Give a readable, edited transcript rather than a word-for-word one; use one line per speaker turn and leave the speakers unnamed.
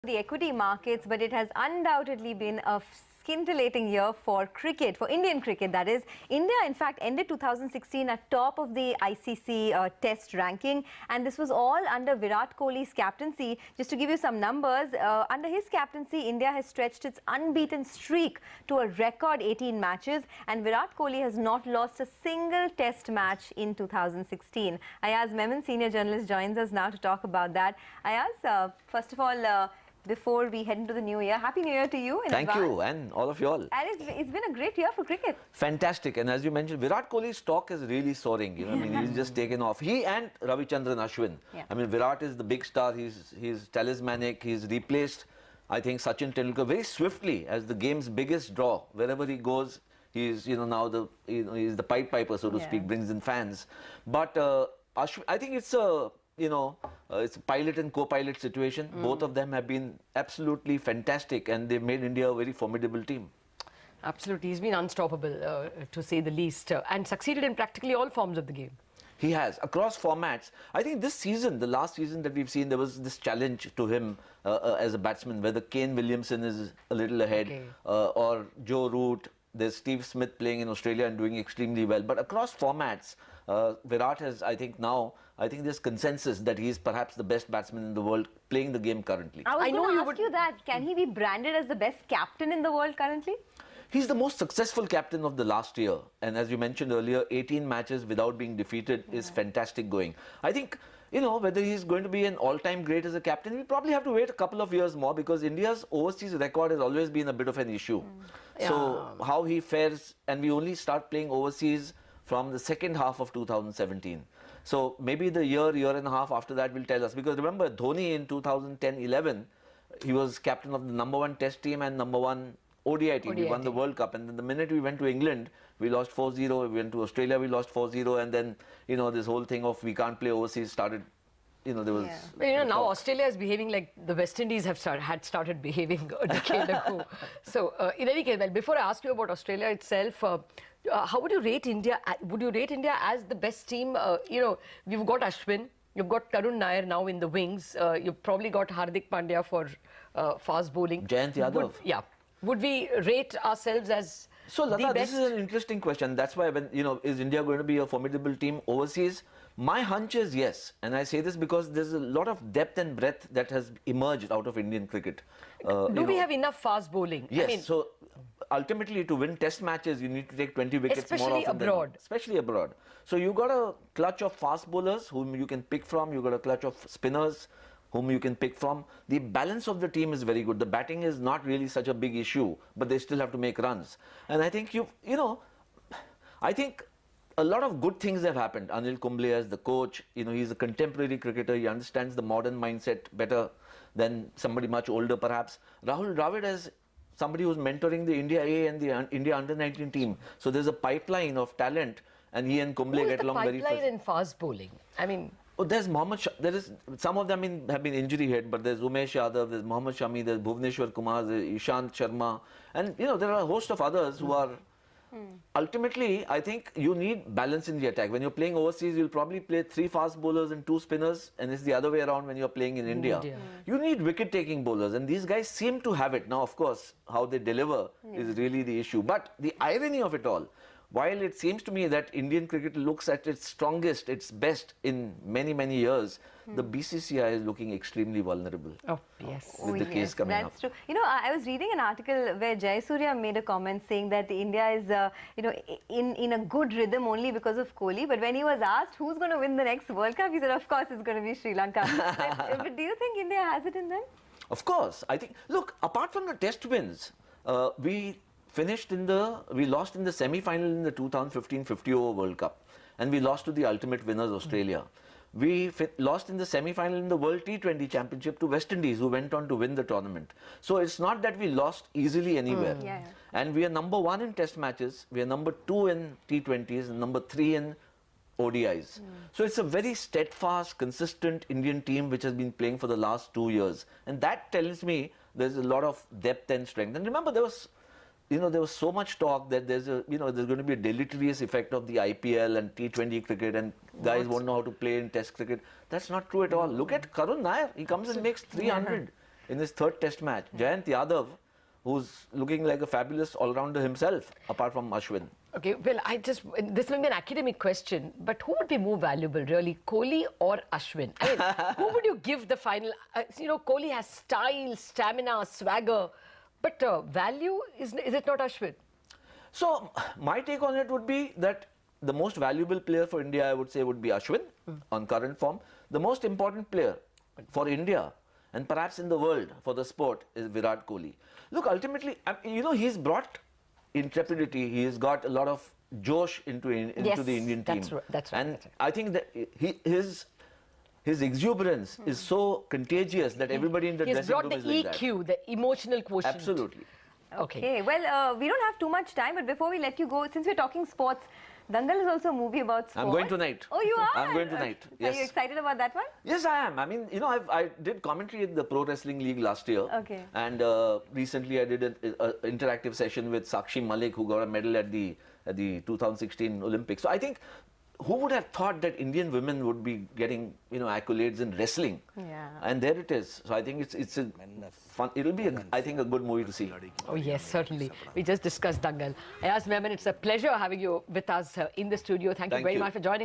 the equity markets, but it has undoubtedly been a scintillating year for cricket, for Indian cricket that is. India in fact ended 2016 at top of the ICC test ranking, and this was all under Virat Kohli's captaincy. Just to give you some numbers, under his captaincy India has stretched its unbeaten streak to a record 18 matches, and Virat Kohli has not lost a single test match in 2016. Ayaz Memon, senior journalist, joins us now to talk about that. Ayaz, first of all, before we head into the new year, Happy New Year to you in advance.
Thank you, and all of you all.
And it's been a great year for cricket.
Fantastic, and as you mentioned, Virat Kohli's stock is really soaring. You know, I mean, he's just taken off. He and Ravichandran Ashwin. Yeah. I mean, Virat is the big star. He's talismanic. He's replaced, I think, Sachin Tendulkar very swiftly as the game's biggest draw. Wherever he goes, he's now he's the Pied Piper, so to speak, brings in fans. But Ashwin, I think it's a it's a pilot and co-pilot situation. Both of them have been absolutely fantastic, and they've made India a very formidable team.
Absolutely. He's been unstoppable, to say the least, and succeeded in practically all forms of the game.
He has, across formats. I think this season, the last season that we've seen, there was this challenge to him as a batsman, whether Kane Williamson is a little ahead, or Joe Root. There's Steve Smith playing in Australia and doing extremely well. But across formats, Virat has, I think there's consensus that he's perhaps the best batsman in the world playing the game currently.
I was going to ask you that. Can he be branded as the best captain in the world currently?
He's the most successful captain of the last year. And as you mentioned earlier, 18 matches without being defeated is fantastic going. I think, whether he's going to be an all-time great as a captain, we probably have to wait a couple of years more, because India's overseas record has always been a bit of an issue. So how he fares, and we only start playing overseas from the second half of 2017. So maybe the year and a half after that will tell us. Because remember, Dhoni in 2010-11, he was captain of the #1 test team and #1 ODI team. We won the World Cup, and then the minute we went to England, we lost 4-0. We went to Australia, we lost 4-0, and then this whole thing of we can't play overseas started. There was.
Now Australia is behaving like the West Indies had started behaving a decade ago. So in any case, well, before I ask you about Australia itself, how would you rate India? Would you rate India as the best team? You've got Ashwin, you've got Karun Nair now in the wings. You've probably got Hardik Pandya for fast bowling.
Jayant Yadav.
Would we rate ourselves as
Lata, this is an interesting question. That's why when, is India going to be a formidable team overseas? My hunch is yes. And I say this because there's a lot of depth and breadth that has emerged out of Indian cricket.
Do we have enough fast bowling?
Yes. So ultimately, to win test matches, you need to take 20 wickets more often. Especially abroad. So you got a clutch of fast bowlers whom you can pick from. You got a clutch of spinners whom you can pick from. The balance of the team is very good. The batting is not really such a big issue, but they still have to make runs. And I think I think a lot of good things have happened. Anil Kumble as the coach, he's a contemporary cricketer. He understands the modern mindset better than somebody much older perhaps. Rahul Dravid as somebody who's mentoring the India A and the India under-19 team. So there's a pipeline of talent, and he and Kumble get along very fast.
Who's the pipeline in fast bowling? I mean...
Oh, there's Mohammad there is, some of them have been injury hit, but there's Umesh Yadav, there's Mohammad Shami, there's Bhuvneshwar Kumar, there's Ishant Sharma, and there are a host of others who are... Ultimately, I think you need balance in the attack. When you're playing overseas, you'll probably play 3 fast bowlers and 2 spinners, and it's the other way around when you're playing in India. You need wicket-taking bowlers, and these guys seem to have it. Now, of course, how they deliver is really the issue. But the irony of it all, while it seems to me that Indian cricket looks at its strongest, its best in many, many years, the BCCI is looking extremely vulnerable.
Oh, yes.
With the case coming up.
That's true. I was reading an article where Jayasurya made a comment saying that India is, in a good rhythm only because of Kohli. But when he was asked who's going to win the next World Cup, he said, of course, it's going to be Sri Lanka. But do you think India has it in them?
Of course. I think, look, apart from the test wins, we lost in the semi-final in the 2015 50-over World Cup, and we lost to the ultimate winners, Australia. We lost in the semi-final in the World T20 Championship to West Indies, who went on to win the tournament. So it's not that we lost easily anywhere. And we are #1 in test matches, we are #2 in T20s, and #3 in ODIs. So it's a very steadfast, consistent Indian team which has been playing for the last 2 years. And that tells me there's a lot of depth and strength. And remember, there was so much talk that there's going to be a deleterious effect of the IPL and T20 cricket, and guys won't know how to play in test cricket. That's not true at all. Look at Karun Nair. He comes and makes 300. in his third test match. Jayant Yadav, who's looking like a fabulous all-rounder himself, apart from Ashwin.
Okay, well, this may be an academic question, but who would be more valuable, really, Kohli or Ashwin? I mean, who would you give the final? Kohli has style, stamina, swagger, but value, is it not Ashwin?
So, my take on it would be that the most valuable player for India, I would say, would be Ashwin on current form. The most important player for India and perhaps in the world for the sport is Virat Kohli. Look, ultimately, he's brought intrepidity. He's got a lot of josh into the Indian team.
That's right.
And I think that his exuberance is so contagious that everybody in the dressing room is like that.
He's brought the EQ, the emotional quotient.
Absolutely.
Okay, well, we don't have too much time, but before we let you go, since we're talking sports, Dangal is also a movie about sport.
I'm going tonight.
Oh, you are?
I'm going tonight. Yes.
Are you excited about that one?
Yes, I am. I mean, I did commentary at the Pro Wrestling League last year.
Okay.
And recently I did an interactive session with Sakshi Malik, who got a medal at the 2016 Olympics. So I think, who would have thought that Indian women would be getting, accolades in wrestling?
Yeah.
And there it is. So I think it's a fun. It'll be, I think, a good movie to see.
Oh yes, certainly. We just discussed Dangal. Ayaz Memon, it's a pleasure having you with us in the studio. Thank you very much for joining.